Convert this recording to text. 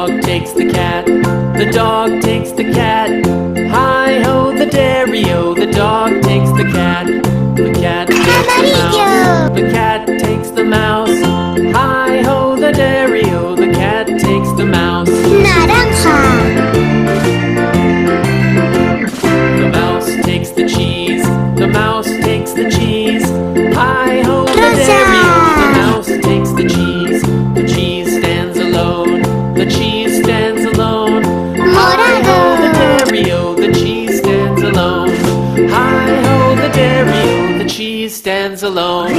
dog takes the cat. The dog takes the cat. Hi-ho, the dairy-o. The dog takes the cat. The cat takes the mouse. The cat takes the mouse. Hi-ho, the dairy-o. The cat takes the mouse. Naranja. The mouse takes the cheese. The mouse takes the cheese. Hi-ho, the Rosa. dairy-o. The mouse takes the cheese. The cheese stands alone. The cheese stands alone. Hi-ho, the dairy-o. The cheese stands alone. Hi-ho, the dairy-o. The cheese stands alone.